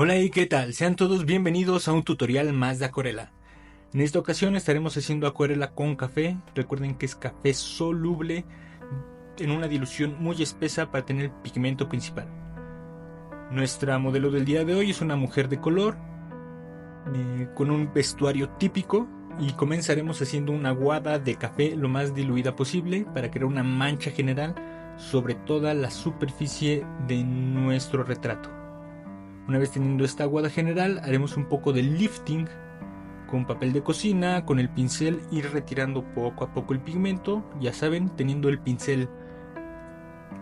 Hola y ¿qué tal? Sean todos bienvenidos a un tutorial más de acuarela. En esta ocasión estaremos haciendo acuarela con café. Recuerden que es café soluble en una dilución muy espesa para tener el pigmento principal. Nuestra modelo del día de hoy es una mujer de color con un vestuario típico y comenzaremos haciendo una aguada de café lo más diluida posible para crear una mancha general sobre toda la superficie de nuestro retrato. Una vez teniendo esta aguada general, haremos un poco de lifting con papel de cocina, con el pincel, ir retirando poco a poco el pigmento, ya saben, teniendo el pincel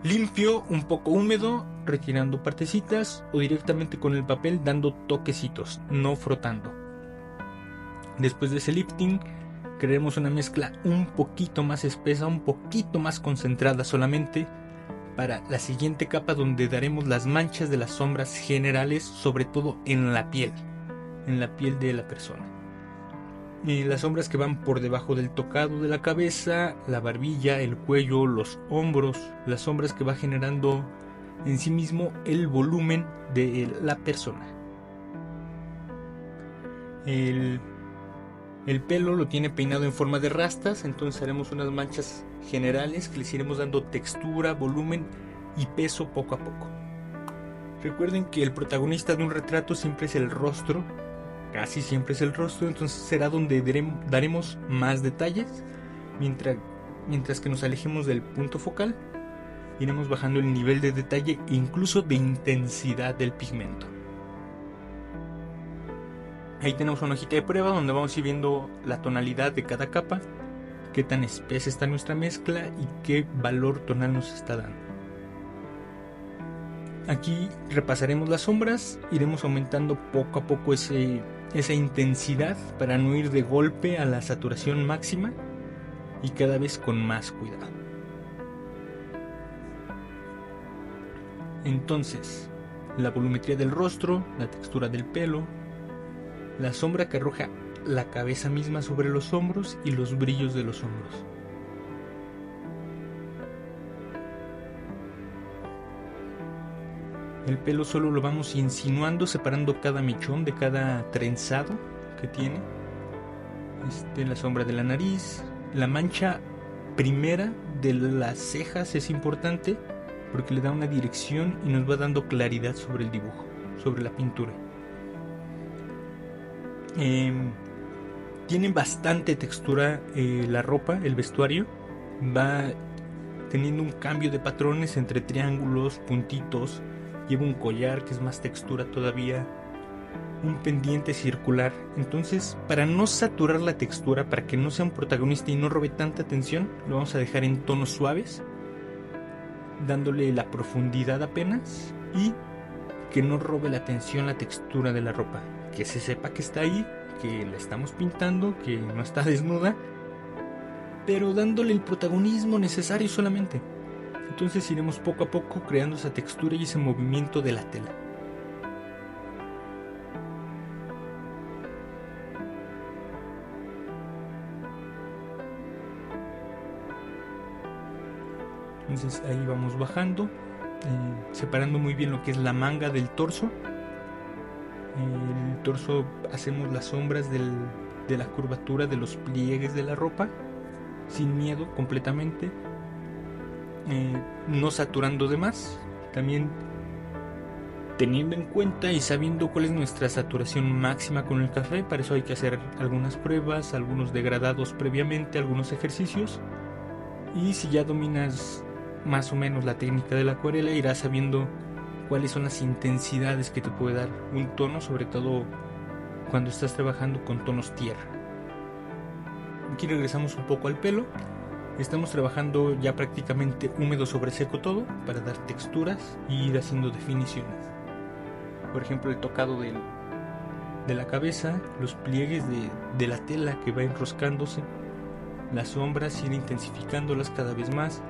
limpio, un poco húmedo, retirando partecitas o directamente con el papel dando toquecitos, no frotando. Después de ese lifting, crearemos una mezcla un poquito más espesa, un poquito más concentrada solamente, para la siguiente capa donde daremos las manchas de las sombras generales, sobre todo en la piel de la persona. Y las sombras que van por debajo del tocado de la cabeza, la barbilla, el cuello, los hombros, las sombras que va generando en sí mismo el volumen de la persona. El pelo lo tiene peinado en forma de rastas, entonces haremos unas manchas generales que les iremos dando textura, volumen y peso poco a poco. Recuerden que el protagonista de un retrato siempre es el rostro, casi siempre es el rostro, entonces será donde daremos más detalles, mientras que nos alejemos del punto focal, iremos bajando el nivel de detalle e incluso de intensidad del pigmento. Ahí tenemos una hojita de prueba donde vamos a ir viendo la tonalidad de cada capa, qué tan espesa está nuestra mezcla y qué valor tonal nos está dando. Aquí repasaremos las sombras, iremos aumentando poco a poco esa intensidad para no ir de golpe a la saturación máxima y cada vez con más cuidado. Entonces, la volumetría del rostro, la textura del pelo, la sombra que arroja la cabeza misma sobre los hombros y los brillos de los hombros. El pelo solo lo vamos insinuando, separando cada mechón de cada trenzado que tiene. La sombra de la nariz, la mancha primera de las cejas es importante porque le da una dirección y nos va dando claridad sobre el dibujo, sobre la pintura. Tiene bastante textura la ropa, el vestuario. Va teniendo un cambio de patrones entre triángulos, puntitos. Lleva un collar que es más textura todavía, un pendiente circular. Entonces, para no saturar la textura, para que no sea un protagonista y no robe tanta atención, lo vamos a dejar en tonos suaves, dándole la profundidad apenas y que no robe la atención la textura de la ropa. Que se sepa que está ahí, que la estamos pintando, que no está desnuda, pero dándole el protagonismo necesario solamente. Entonces iremos poco a poco creando esa textura y ese movimiento de la tela. Entonces ahí vamos bajando, separando muy bien lo que es la manga del torso. El torso hacemos las sombras de la curvatura de los pliegues de la ropa, sin miedo completamente, no saturando de más, también teniendo en cuenta y sabiendo cuál es nuestra saturación máxima con el café. Para eso hay que hacer algunas pruebas, algunos degradados previamente, algunos ejercicios, y si ya dominas más o menos la técnica de la acuarela, irás sabiendo cuáles son las intensidades que te puede dar un tono, sobre todo cuando estás trabajando con tonos tierra. Aquí regresamos un poco al pelo. Estamos trabajando ya prácticamente húmedo sobre seco todo para dar texturas y ir haciendo definiciones. Por ejemplo, el tocado de la cabeza, los pliegues de la tela que va enroscándose, las sombras, ir intensificándolas cada vez más,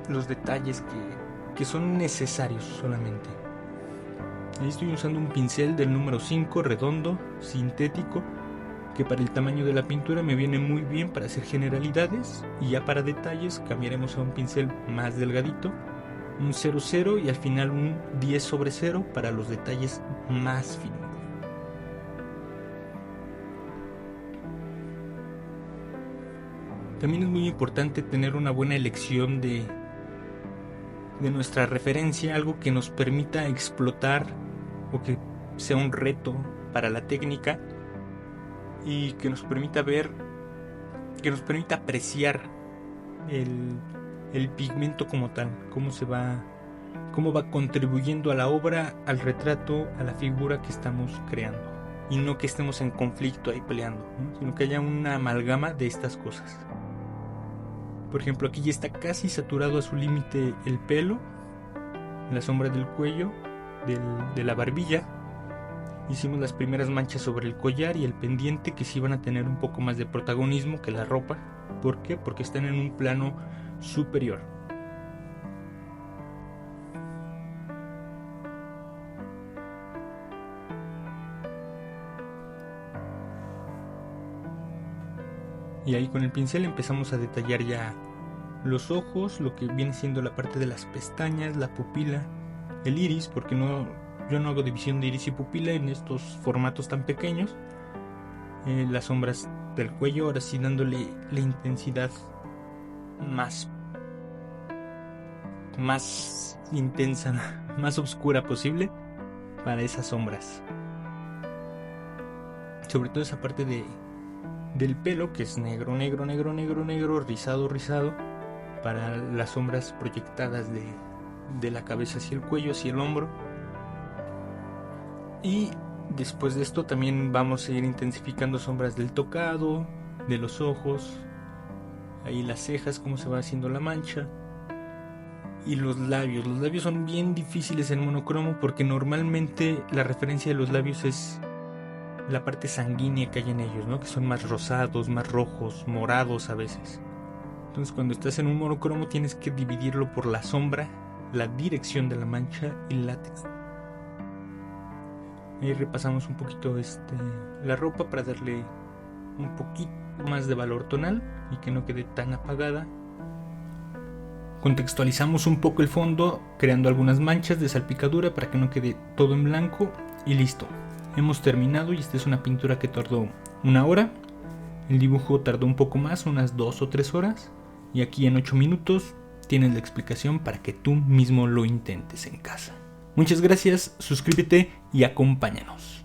los detalles que son necesarios solamente. Ahí estoy usando un pincel del número 5 redondo, sintético, que para el tamaño de la pintura me viene muy bien para hacer generalidades, y ya para detalles cambiaremos a un pincel más delgadito un 00 y al final un 10/0 para los detalles más finos. También es muy importante tener una buena elección de nuestra referencia, algo que nos permita explotar o que sea un reto para la técnica y que nos permita ver, que nos permita apreciar el pigmento como tal, cómo va contribuyendo a la obra, al retrato, a la figura que estamos creando, y no que estemos en conflicto ahí peleando, ¿no? Sino que haya una amalgama de estas cosas. Por ejemplo, aquí ya está casi saturado a su límite el pelo, la sombra del cuello, de la barbilla. Hicimos las primeras manchas sobre el collar y el pendiente, que sí van a tener un poco más de protagonismo que la ropa. ¿Por qué? Porque están en un plano superior. Y ahí con el pincel empezamos a detallar ya los ojos, lo que viene siendo la parte de las pestañas, la pupila, el iris, porque yo no hago división de iris y pupila en estos formatos tan pequeños. Las sombras del cuello, ahora sí dándole la intensidad más intensa, más oscura posible para esas sombras. Sobre todo esa parte del pelo, que es negro, rizado, para las sombras proyectadas de la cabeza hacia el cuello, hacia el hombro. Y después de esto también vamos a ir intensificando sombras del tocado, de los ojos, ahí las cejas, cómo se va haciendo la mancha. Y los labios son bien difíciles en monocromo, porque normalmente la referencia de los labios es la parte sanguínea que hay en ellos, ¿no? Que son más rosados, más rojos, morados a veces. Entonces cuando estás en un monocromo tienes que dividirlo por la sombra, la dirección de la mancha y el látex. Ahí repasamos un poquito la ropa para darle un poquito más de valor tonal y que no quede tan apagada. Contextualizamos un poco el fondo, creando algunas manchas de salpicadura para que no quede todo en blanco, y listo. Hemos terminado, y esta es una pintura que tardó 1 hora. El dibujo tardó un poco más, unas 2 o 3 horas. Y aquí en 8 minutos tienes la explicación para que tú mismo lo intentes en casa. Muchas gracias, suscríbete y acompáñanos.